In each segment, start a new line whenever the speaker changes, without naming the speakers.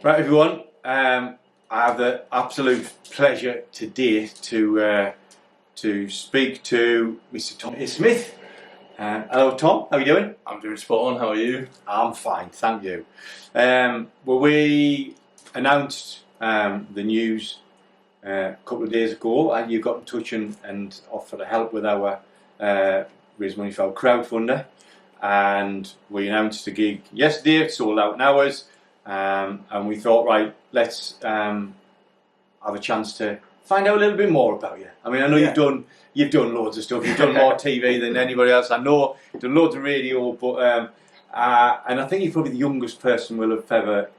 Right, everyone. I have the absolute pleasure today to speak to Mr. Tom Smith. Hello, Tom. How are you doing?
I'm doing spot on. How are you?
I'm fine, thank you. We announced the news a couple of days ago, and you got in touch and offered help with our raise money for our crowdfunder. And we announced the gig yesterday. It sold out in hours. And we thought, right, let's have a chance to find out a little bit more about you. I mean, I know you've done loads of stuff. You've done more TV than anybody else. I know you've done loads of radio, but and I think you're probably the youngest person I've ever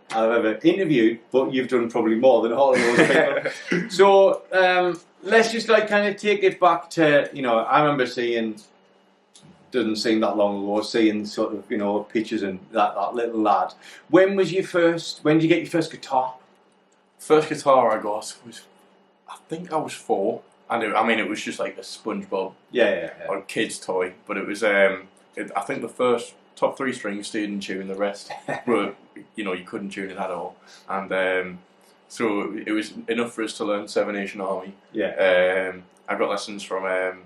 interviewed. But you've done probably more than all of those people. So let's just kind of take it back to I remember seeing. Doesn't seem that long ago, seeing sort of pictures and that little lad. When did you get your first guitar?
First guitar I got was, I think I was 4. It was just like a SpongeBob or kid's toy, but it was I think the first top 3 strings stayed in tune, the rest were you couldn't tune it at all, and so it was enough for us to learn Seven Nation Army. I got lessons from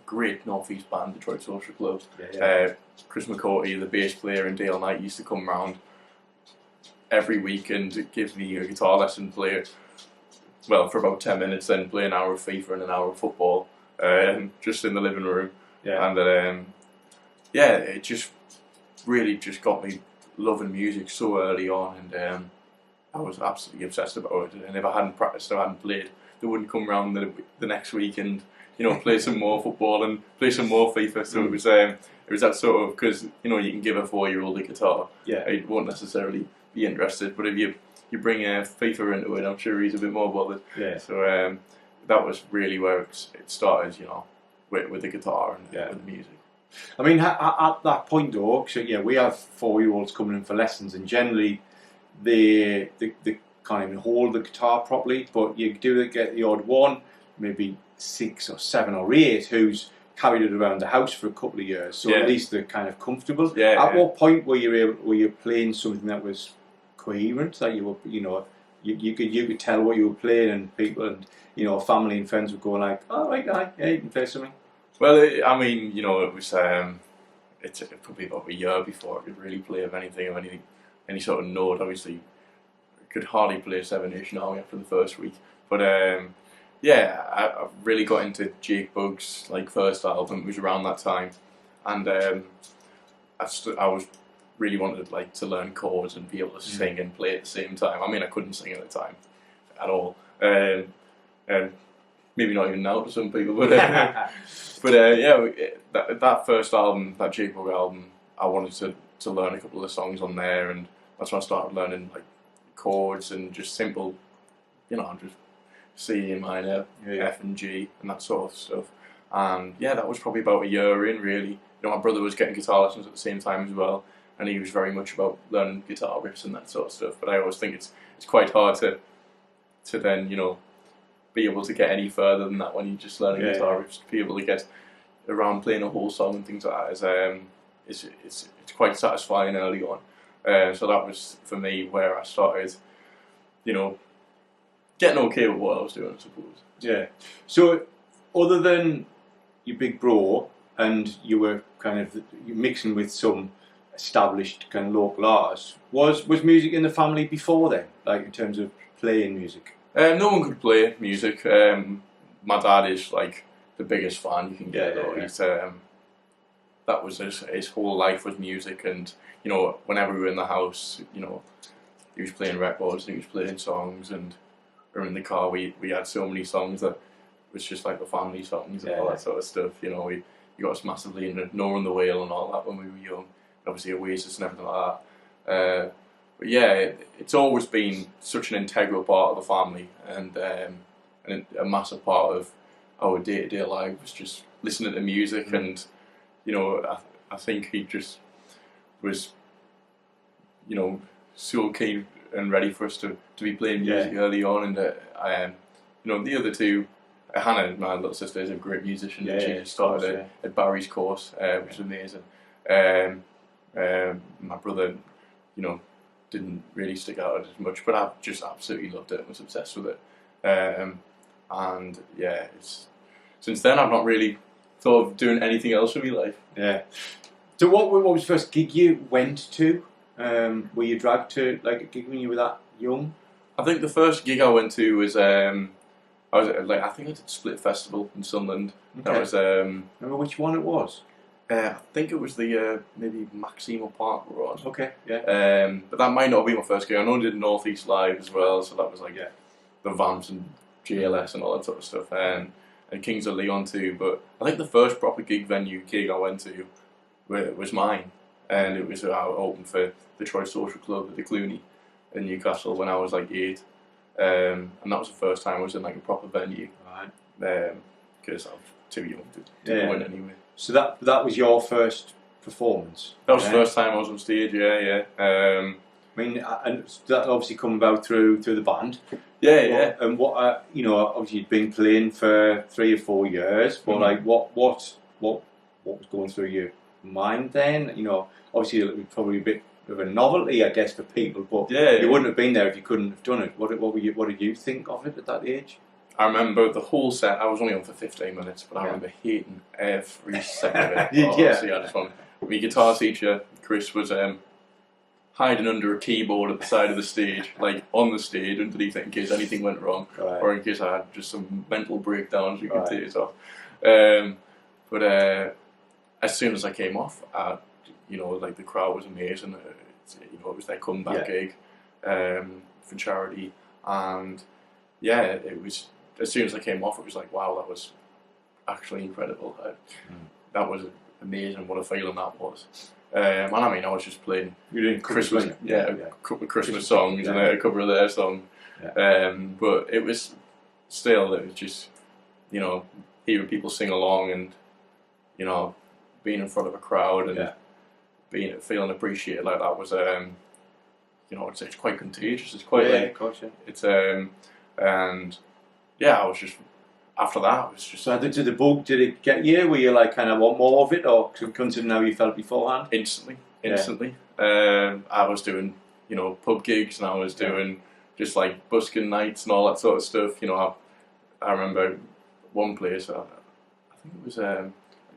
great North East band, Detroit Social Club. Chris McCourty, the bass player, and Dale Knight used to come round every week and give me a guitar lesson, play for about 10 minutes, then play an hour of FIFA and an hour of football, just in the living room. And it just really just got me loving music so early on, and I was absolutely obsessed about it. And if I hadn't practiced, I hadn't played, they wouldn't come round the next week and play some more football and play some more FIFA. So it was that sort of, because you can give a 4-year-old a guitar, he won't necessarily be interested, but if you bring FIFA into it, I'm sure he's a bit more bothered. So that was really where it started, with the guitar and with the music.
I mean, at that point though, so we have 4-year-olds coming in for lessons, and generally they can't even hold the guitar properly, but you do get the odd one, maybe 6 or 7 or 8, who's carried it around the house for a couple of years, so at least they're kind of comfortable. At what point were you playing something that was coherent, that you were, you could tell what you were playing, and people and family and friends would go like, "Oh right, yeah, you can play something."
Well, it was it's probably about a year before I could really play any sort of note. Obviously, I could hardly play Seven Nation Army after the first week, but I really got into Jake Bugg's first album. It was around that time, and I was really wanted to learn chords and be able to sing and play at the same time. I mean, I couldn't sing at the time at all. Maybe not even now to some people, but that first album, that Jake Bugg album, I wanted to learn a couple of songs on there, and that's when I started learning chords and just simple, just C minor, F and G, and that sort of stuff. And that was probably about a year in, really. My brother was getting guitar lessons at the same time as well, and he was very much about learning guitar riffs and that sort of stuff. But I always think it's quite hard to then be able to get any further than that when you're just learning guitar riffs. To be able to get around playing a whole song and things like that it's quite satisfying early on. So that was for me where I started, getting okay with what I was doing, I suppose.
So, other than your big bro, and you were you mixing with some established kind of local artists, was music in the family before then, in terms of playing music?
No one could play music. My dad is the biggest fan you can get. He's, that was his whole life was music, and whenever we were in the house, he was playing records and he was playing songs, and or in the car, we had so many songs that was just the family songs and all that sort of stuff. You got us massively into No on the Whale and all that when we were young. Obviously Oasis and everything like that. But it's always been such an integral part of the family, and a massive part of our day-to-day life was just listening to music. And I think he just was so keen and ready for us to be playing music early on, and the other two, Hannah, my little sister, is a great musician. She just started at Barry's course, which is amazing. My brother, didn't really stick out as much, but I just absolutely loved it and was obsessed with it. And yeah, since then I've not really thought of doing anything else with my life.
Yeah. So what was the first gig you went to? Were you dragged to like a gig when you were that young?
I think the first gig I went to was I think I did Split Festival in Sunderland.
Okay.
That was
remember which one it was?
I think it was the maybe Maximo Park we were on.
Okay, yeah.
But that might not be my first gig. I know I did North East Live as well, so that was like the Vamps and GLS and all that sort of stuff, and Kings of Leon too. But I think the first proper gig I went to was mine, and it was I opened for the Troy Social Club at the Clooney in Newcastle when I was like 8, and that was the first time I was in like a proper venue, right? Because I was too young to win anyway.
So that was your first performance?
That was the first time I was on stage, yeah.
I mean, and that obviously come about through the band.
Yeah.
And what obviously you'd been playing for 3 or 4 years, but like what was going through your mind then? You know, obviously it was probably a bit of a novelty, I guess, for people, but you wouldn't have been there if you couldn't have done it. What did you think of it at that age?
I remember the whole set. I was only on for 15 minutes, but I remember hating every second of it. Honestly, I just wanted. My guitar teacher, Chris, was hiding under a keyboard at the side of the stage, like on the stage underneath it in case anything went wrong, or in case I had just some mental breakdowns you could take it off. But as soon as I came off, like the crowd was amazing. It was their comeback gig for charity, and it was. As soon as I came off, it was like, wow, that was actually incredible. That was amazing. What a feeling that was. And I mean, I was just playing Christmas, a couple of Christmas songs and a couple of their songs. Yeah. But it was just, hearing people sing along and, being in front of a crowd and feeling appreciated like that was, it's quite contagious. It's quite
of course,
it's and. Yeah, I was just after that. It was just.
So did the bug? Did it get you? Were you like kind of want more of it, or considering how you felt beforehand?
Instantly. I was doing pub gigs, and I was doing just like busking nights and all that sort of stuff. I remember one place. I think it was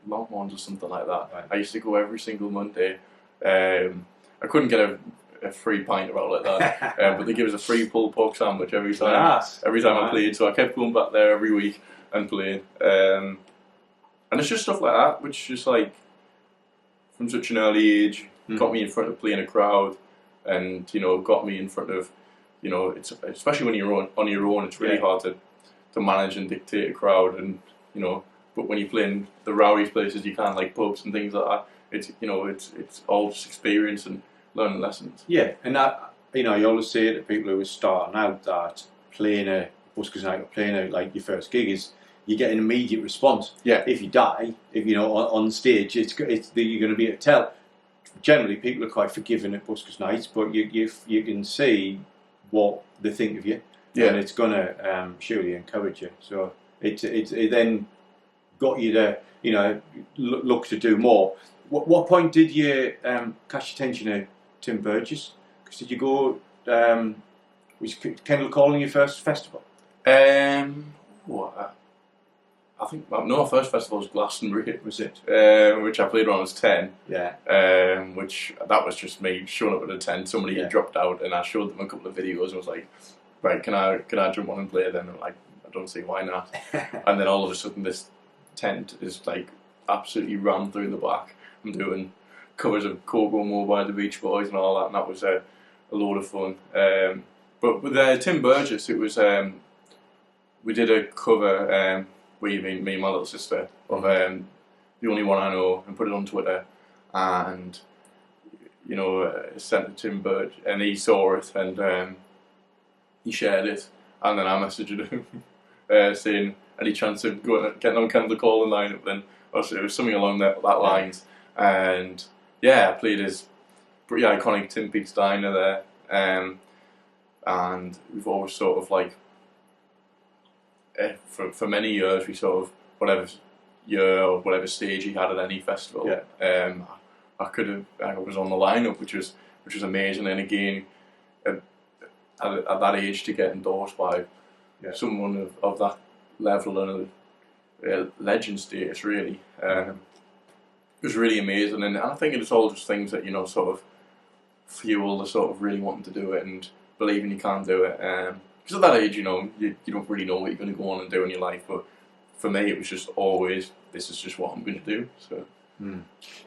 Longhorns or something like that. Right. I used to go every single Monday. I couldn't get a free pint or like that, but they give us a free pulled pork sandwich every time. Every time I played, so I kept going back there every week and playing. And it's just stuff like that, which just like from such an early age got me in front of playing a crowd, and got me in front of it's especially when you're on your own, it's really hard to manage and dictate a crowd, and but when you're playing the rowdy places, you can't, like pubs and things like that. It's all just experience and learning lessons. Yeah, and that you always say to people who are starting out that playing a buskers night or playing like your first gig is you get an immediate response. Yeah. If you die, on stage, it's you're going to be able to tell. Generally, people are quite forgiving at buskers nights, but you can see what they think of you, and it's going to surely encourage you. So it then got you to look to do more. What point did you catch attention to Tim Burgess? Because did you go? Was Kendall Calling your first festival? I think my first festival was Glastonbury.
Was it?
Which I played when I was 10.
Yeah.
Which that was just me showing up at a tent. Somebody had dropped out, and I showed them a couple of videos and was like, "Right, can I jump on and play?" Then I'm like, "I don't see why not." And then all of a sudden, this tent is like absolutely rammed through the back. I'm doing covers of Coco Mo by the Beach Boys and all that, and that was a load of fun. But with Tim Burgess, it was we did a cover. Me and my little sister of The Only One I Know, and put it on Twitter, and sent it to Tim Burge, and he saw it, and he shared it, and then I messaged him saying any chance of getting on Kendall Calling lineup. Then it was something along that lines, and I played his pretty iconic Tim Peaks Diner there, and we've always sort of like. For many years, we sort of whatever year or whatever stage he had at any festival, I was on the lineup, which was amazing. And again, at that age to get endorsed by someone of that level and legend status, really. It was really amazing, and I think it's all just things that, you know, sort of fuel the sort of really wanting to do it and believing you can do it. Because at that age, you know, you don't really know what you're going to go on and do in your life, but for me it was just always, this is just what I'm going to do.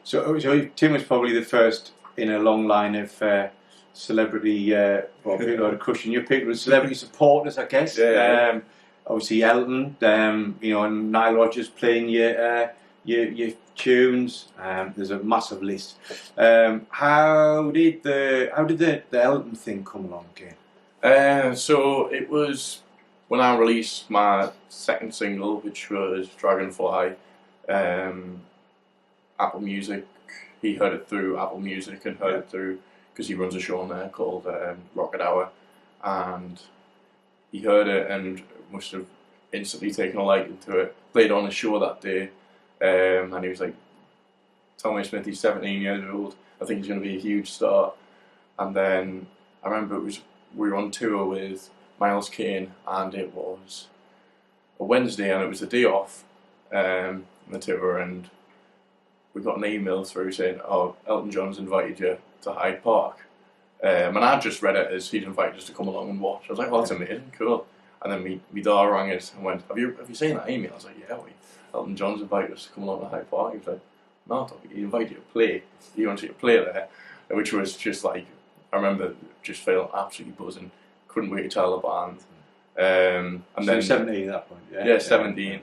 So Tim was probably the first in a long line of celebrity, well, people who had a crush on you, people with celebrity supporters, I guess. Obviously Elton, you know, and Nile Rodgers playing your tunes. There's a massive list. How did the Elton thing come along again?
So it was when I released my second single, which was Dragonfly. Apple Music, he heard it through Apple Music and heard it through, because he runs a show on there called Rocket Hour, and he heard it and must have instantly taken a liking to it. Played on a show that day, and he was like, Tommy Smith, he's 17 years old, I think he's going to be a huge star. And then I remember we were on tour with Miles Kane, and it was a Wednesday and it was a day off on the tour, and we got an email through saying, oh, Elton John's invited you to Hyde Park. And I just read it as he'd invited us to come along and watch. I was like, oh, that's amazing, cool. And then my dad rang us and went, have you seen that email? I was like, yeah, Elton John's invited us to come along to Hyde Park. He was like, no, Tommy, he invited you to play. He wants you to play there. Which was just like, I remember just feeling absolutely buzzing. Couldn't wait to tell the band. And
so
then
you were 17 at that point, yeah?
Yeah, 17.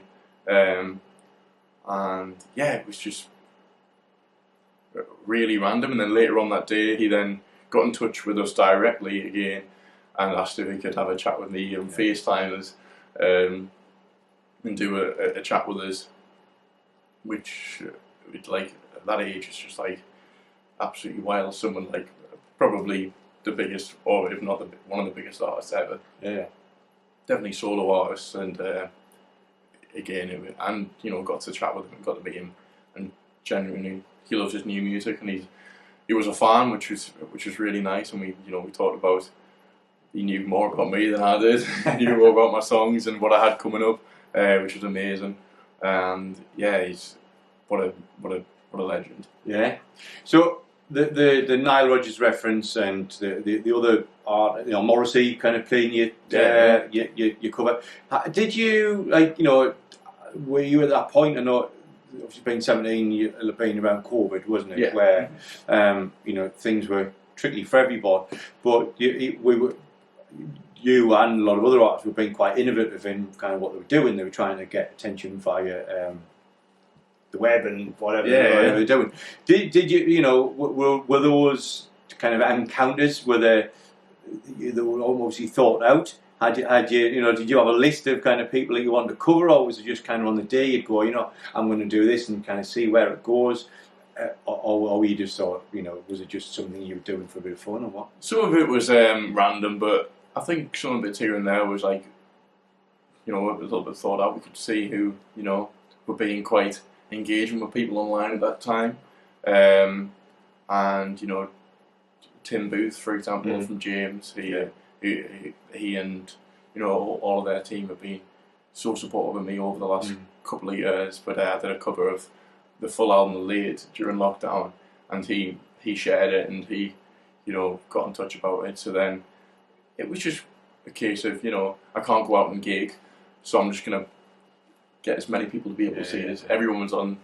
And yeah, it was just really random. And then later on that day, he then got in touch with us directly again and asked if he could have a chat with me and FaceTime us and do a chat with us, which like at that age is just like absolutely wild. Someone like probably the biggest, or if not one of the biggest artists ever.
Yeah,
definitely solo artists. And again, and you know, got to chat with him and got to meet him, and genuinely he loves his new music, and he was a fan, which was really nice. And we talked about, he knew more about me than I did. He knew more about my songs and what I had coming up, which was amazing. And yeah, he's what a legend.
Yeah. So the Nile Rodgers reference and the other art, you know, Morrissey kind of playing your cover. Did you, like, you know, were you at that point? I know, obviously being 17, you're being around COVID, wasn't it?
Yeah.
Where you know, things were tricky for everybody, but you and a lot of other artists were being quite innovative in kind of what they were doing. They were trying to get attention via the web and whatever they were doing. Did you, you know, were those kind of encounters, were they were obviously thought out? Had you, you know, did you have a list of kind of people that you wanted to cover, or was it just kind of on the day you'd go, you know, I'm going to do this and kind of see where it goes? Or you just thought, you know, was it just something you were doing for a bit of fun or what?
Some of it was random, but I think some of it here and there was like, you know, a little bit thought out. We could see who, you know, were being quite engaging with people online at that time. And, you know, Tim Booth, for example, from James, he and, you know, all of their team have been so supportive of me over the last couple of years. But I did a cover of the full album Late during lockdown, and he shared it, and he, you know, got in touch about it. So then it was just a case of, you know, I can't go out and gig, so I'm just going to get as many people to be able to see it. Everyone was on,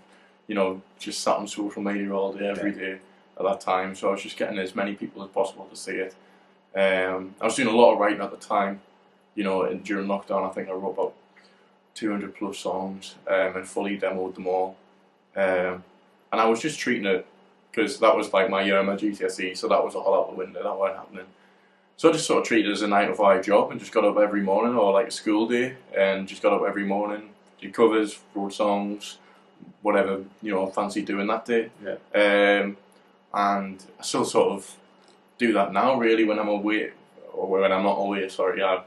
you know, just sat on social media all day, every day at that time, so I was just getting as many people as possible to see it. I was doing a lot of writing at the time, you know, and during lockdown I think I wrote about 200 plus songs and fully demoed them all. And I was just treating it, because that was like my year of my GCSE, so that was all out the window, that weren't happening. So I just sort of treated it as a 9-to-5 job, and just got up every morning, or like a school day, and just got up every morning, did covers, wrote songs, whatever, you know, I fancied doing that day. And I still sort of do that now, really, when I'm away, or when I'm not away, sorry. I'll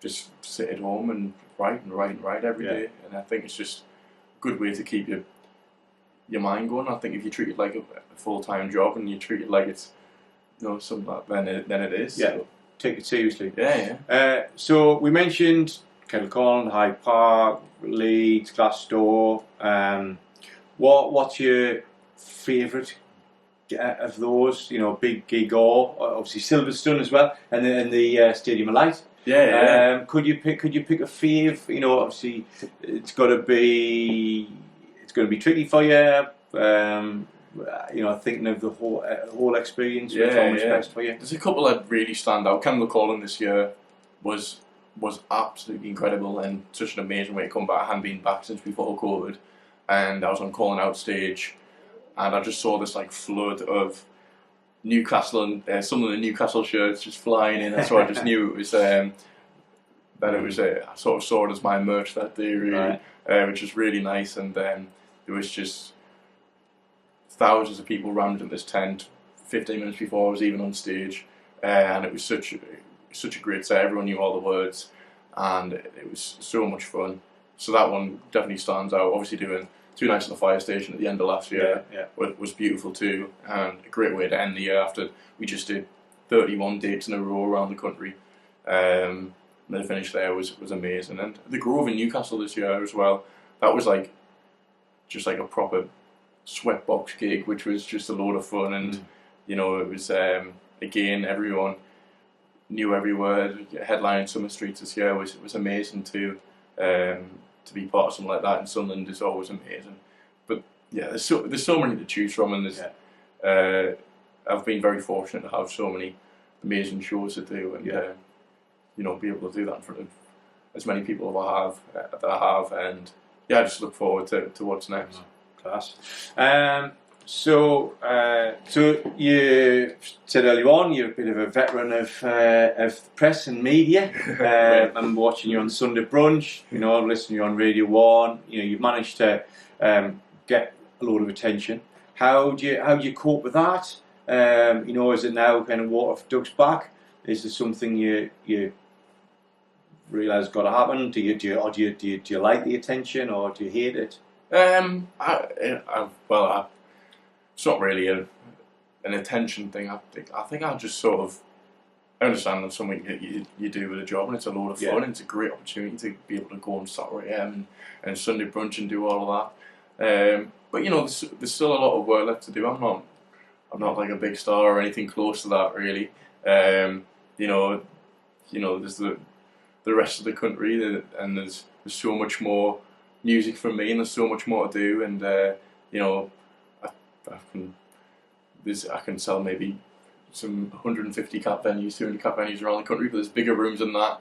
just sit at home and write every day, and I think it's just a good way to keep your mind going. I think if you treat it like a full-time job, and you treat it like it's, something like that than it is.
Yeah,
so.
Take it seriously.
Yeah.
So we mentioned Kelcon, Hyde Park, Leeds, Glasgow. What's your favourite of those? Big gig, or obviously Silverstone as well, and then the Stadium of Light.
Yeah.
Could you pick a fave? Obviously it's going to be tricky for you. Thinking of the whole experience, which one was best for you?
There's a couple that really stand out. Kendall Calling this year was absolutely incredible and such an amazing way to come back. I hadn't been back since before COVID, and I was on Calling Out stage, and I just saw this like flood of Newcastle and some of the Newcastle shirts just flying in, and so I just knew it was that it was. I sort of saw it as my merch that day, really, which was really nice, and then it was just thousands of people rammed in this tent 15 minutes before I was even on stage, and it was such a great set. Everyone knew all the words, and it was so much fun. So that one definitely stands out. Obviously doing 2 nights at the fire station at the end of last year was beautiful too, and a great way to end the year after we just did 31 dates in a row around the country. And the finish there was amazing. And the Grove in Newcastle this year as well, that was just like a proper sweatbox gig, which was just a load of fun, and it was again, everyone knew every word. Headlining Summer Streets this year was amazing too. To be part of something like that in Sunderland is always amazing. But yeah, there's so many to choose from, and I've been very fortunate to have so many amazing shows to do, and be able to do that in front of as many people as I have, and I just look forward to what's next.
Class. So you said earlier on you're a bit of a veteran of press and media. I'm watching you on Sunday Brunch. I'm listening to you on Radio 1. You've managed to get a lot of attention. How do you cope with that? Is it now kind of water off duck's back? Is this something you realise got to happen? Do you like the attention, or do you hate it?
It's not really an attention thing. I think I just sort of understand that's something you do with a job, and it's a load of fun. And it's a great opportunity to be able to go on Saturday and Sunday Brunch and do all of that. But there's still a lot of work left to do. I'm not like a big star or anything close to that, really. There's the rest of the country, and there's so much more music from me, and there's so much more to do, and I can sell maybe some 150 cap venues, 200 cap venues around the country, but there's bigger rooms than that,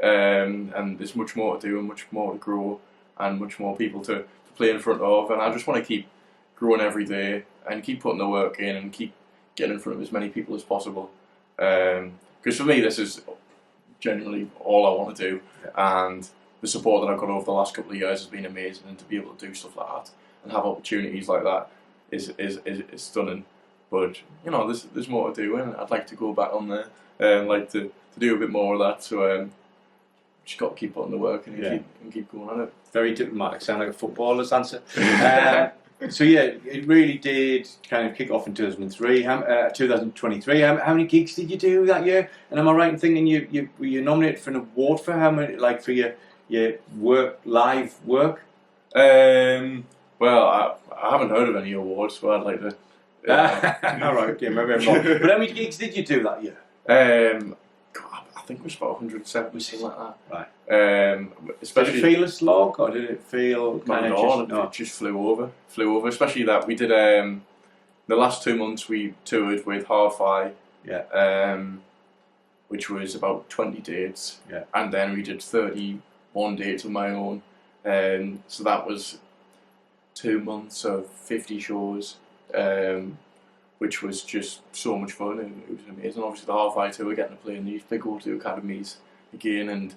and there's much more to do, and much more to grow, and much more people to play in front of, and I just want to keep growing every day, and keep putting the work in, and keep getting in front of as many people as possible, because for me this is genuinely all I want to do, and the support that I've got over the last couple of years has been amazing, and to be able to do stuff like that and have opportunities like that is stunning. But there's more to do, and I'd like to go back on there and like to do a bit more of that. So just got to keep putting the work in and keep going on it.
Very diplomatic, sound like a footballer's answer. So it really did kind of kick off in 2003. 2023. How many gigs did you do that year? And am I right in thinking you were nominated for an award for how many? Like for your live work?
Well, I haven't heard of any awards, so I'd like to.
All right, okay, maybe I'm wrong. But how many gigs did you do that year?
I think it was about 170, something like that.
Right. Especially, did it feel a slog, or did it feel kind of
it just flew over. Especially that we did the last 2 months we toured with Hi-Fi. Which was about 20 dates.
Yeah.
And then we did 31 dates of my own. So that was 2 months of 50 shows, which was just so much fun, and it was amazing. Obviously the Hi-Fi tour, getting to play in these big O2 academies again, and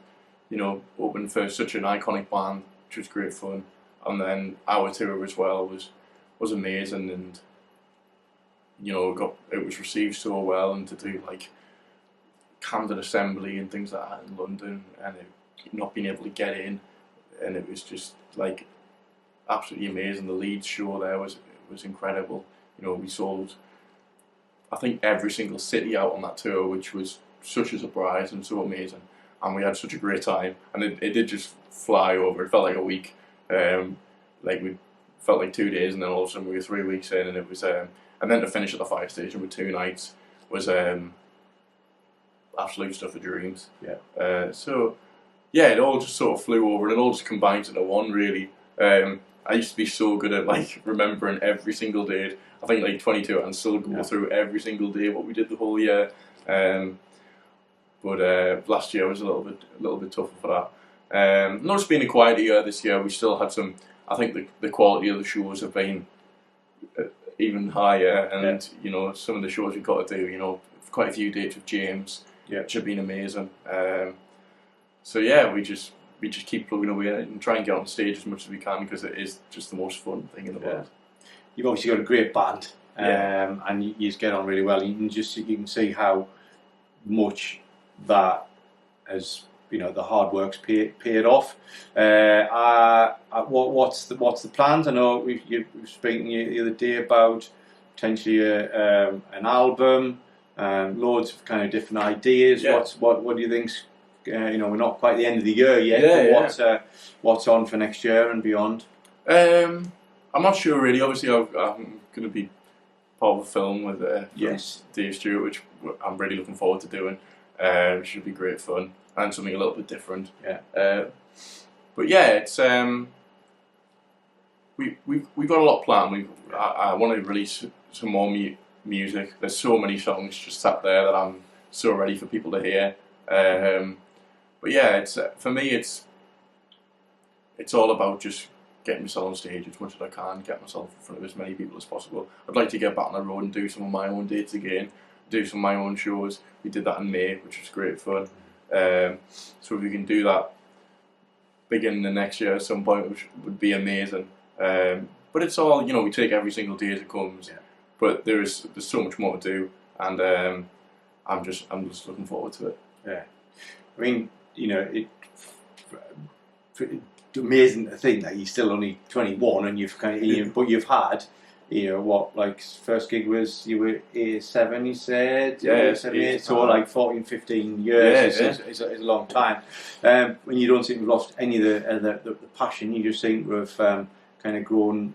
open for such an iconic band, which was great fun. And then our tour as well was amazing, and it was received so well, and to do like Camden Assembly and things like that in London, and not being able to get in, and it was just like absolutely amazing. The Leeds show there was incredible. We sold I think every single city out on that tour, which was such a surprise and so amazing. And we had such a great time, and it did just fly over. It felt like a week, like we felt like 2 days, and then all of a sudden we were 3 weeks in, and it was. And then to finish at the fire station with 2 nights was absolute stuff of dreams.
Yeah.
So yeah, it all just sort of flew over, and it all just combined into one. Really, I used to be so good at like remembering every single day. I think like 22, and still go through every single day what we did the whole year. But last year was a little bit tougher for that. Not just being a quieter year this year, we still had some. I think the quality of the shows have been even higher, and you know, some of the shows we've got to do. You know, quite a few dates with James, which have been amazing. So yeah, we just keep plugging away and try and get on stage as much as we can, because it is just the most fun thing in the world.
You've obviously got a great band, and you just get on really well. You can see how much that has, you know, the hard work's paid off. What's the plans? I know you were speaking the other day about potentially an album, loads of kind of different ideas.
Yeah.
What do you think's you know, we're not quite at the end of the year yet, but what's on for next year and beyond?
I'm not sure really. Obviously, I'm going to be part of a film with Dave Stewart, which I'm really looking forward to doing. It should be great fun and something a little bit different. But yeah, it's we've got a lot planned. I want to release some more music. There's so many songs just sat there that I'm so ready for people to hear. But yeah, it's for me, it's all about just getting myself on stage as much as I can, get myself in front of as many people as possible. I'd like to get back on the road and do some of my own dates again, do some of my own shows. We did that in May, which was great fun. So if we can do that beginning the next year at some point, which would be amazing. But it's all, you know, we take every single day as it comes. But there's so much more to do, and I'm just looking forward to it.
Yeah, I mean, you know, it's amazing to think that you're still only 21 and but you've had, you know, what, like first gig was you were 7, you said? 7, 8, so like 14, 15 years is a long time. When you don't seem to have lost any of the passion, you just seem to have kind of grown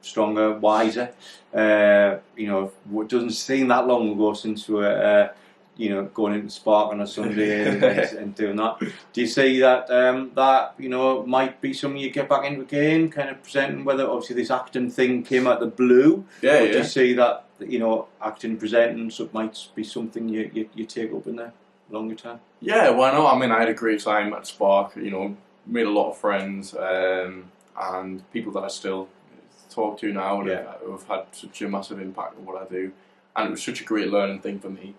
stronger, wiser. You know, it doesn't seem that long ago since we were you know, going into Spark on a Sunday and doing that. Do you see that that, you know, might be something you get back into again, kind of presenting, whether obviously this acting thing came out of the blue, do you see that, you know, acting, presenting might be something you take up in the longer term? Yeah,
why not? I mean, I had a great time at Spark, you know, made a lot of friends, and people that I still talk to now, and have had such a massive impact on what I do, and it was such a great learning thing for me.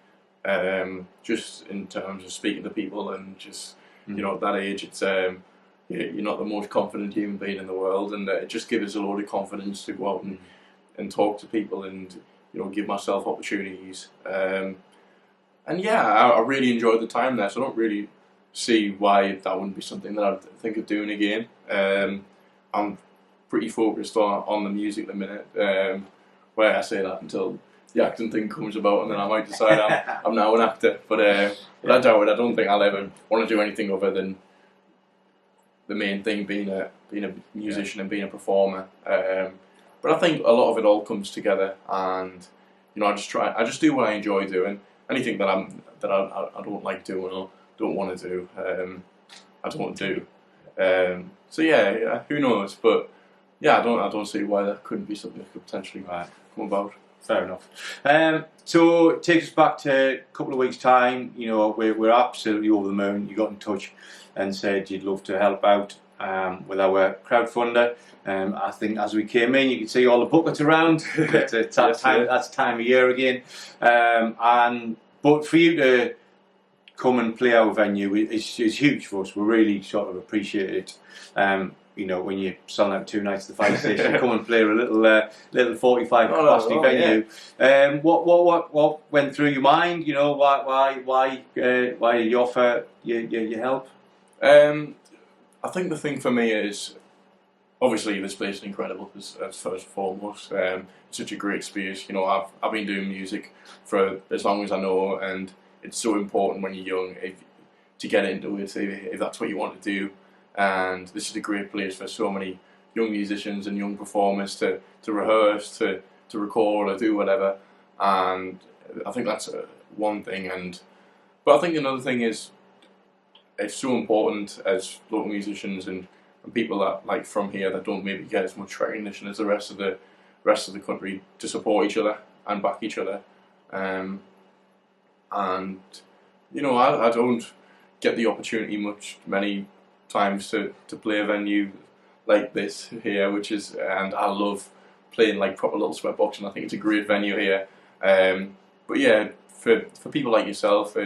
Just in terms of speaking to people, and just you know, at that age, it's you're not the most confident human being in the world, and it just gives us a load of confidence to go out and talk to people, and you know, give myself opportunities. And yeah, I really enjoyed the time there, so I don't really see why that wouldn't be something that I'd think of doing again. I'm pretty focused on the music at the minute. Where I say that until the acting thing comes about, and then I might decide I'm now an actor. But I doubt it. I don't think I'll ever want to do anything other than the main thing being a musician and being a performer. But I think a lot of it all comes together, and you know, I just do what I enjoy doing. Anything that I don't like doing or don't want to do, I don't do. So yeah, who knows? But yeah, I don't see why that couldn't be something that could potentially come about.
Fair enough. So it takes us back to a couple of weeks' time. You know, we're absolutely over the moon. You got in touch and said you'd love to help out with our crowdfunder. I think as we came in, you could see all the buckets around. That's time of year again. But for you to come and play our venue is huge for us. We really sort of appreciate it. You know, when you're selling out 2 nights at the fire station, come and play a little 45 capacity venue. Yeah. What went through your mind? You know, why did you offer your help?
I think the thing for me is obviously this place is incredible as first and foremost. It's such a great space. You know, I've been doing music for as long as I know, and it's so important when you're young to get into it if that's what you want to do. And this is a great place for so many young musicians and young performers to rehearse, to record, or do whatever. And I think that's one thing. But I think another thing is it's so important as local musicians and people that like from here that don't maybe get as much recognition as the rest of the country to support each other and back each other. And you know, I don't get the opportunity many times to play a venue like this here, and I love playing like proper little sweatbox, and I think it's a great venue here. But yeah, for people like yourself,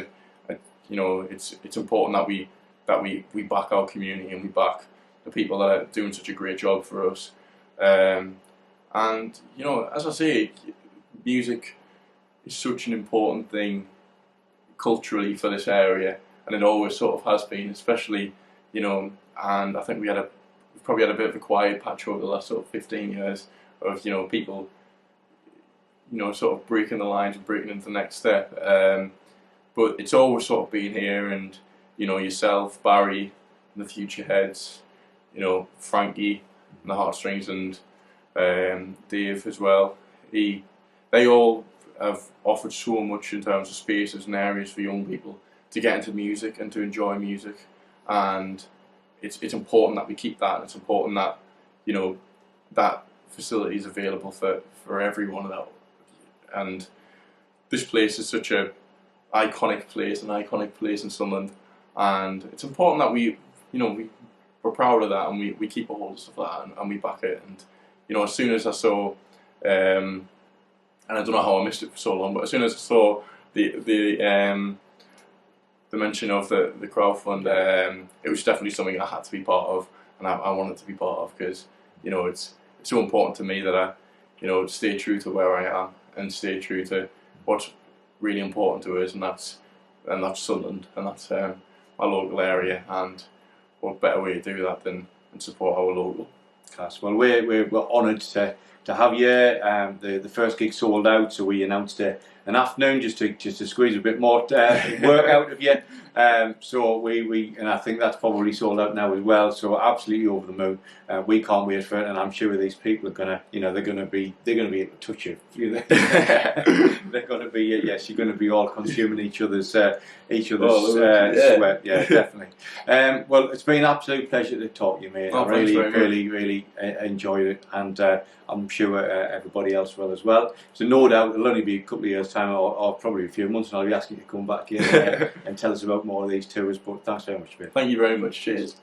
you know, it's important that we back our community and we back the people that are doing such a great job for us. And you know, as I say, music is such an important thing culturally for this area, and it always sort of has been, especially, you know. And I think we've probably had a bit of a quiet patch over the last sort of 15 years of, you know, people, you know, sort of breaking the lines and breaking into the next step. But it's always sort of been here, and you know, yourself, Barry, and the Future Heads, you know, Frankie and the Heartstrings, and Dave as well. They all have offered so much in terms of spaces and areas for young people to get into music and to enjoy music, and it's important that we keep that, and it's important that, you know, that facility is available for everyone. And this place is such a iconic place in Sunderland, and it's important that we're proud of that, and we keep a hold of that, and we back it. And you know, as soon as I saw, and I don't know how I missed it for so long, but as soon as I saw the mention of the crowdfund, it was definitely something I had to be part of, and I wanted to be part of, because you know, it's so important to me that I, you know, stay true to where I am and stay true to what's really important to us, and that's Sunderland, and that's my local area. And what better way to do that than support our local
class? Well, we're honoured to have you. The first gig sold out, so we announced an afternoon just to squeeze a bit more work out of you. So we and I think that's probably sold out now as well. So absolutely over the moon. We can't wait for it, and I'm sure these people are gonna, you know, they're gonna be able to touch you. They're gonna be yes, you're gonna be all consuming each other's sweat. Yeah, definitely. Well, it's been an absolute pleasure to talk to you, mate. I really enjoyed it, and I'm sure everybody else will as well. So no doubt it'll only be a couple of years time, or probably a few months, and I'll be asking you to come back here and tell us about more of these tours. But thanks very much, mate.
Thank you very much. Cheers.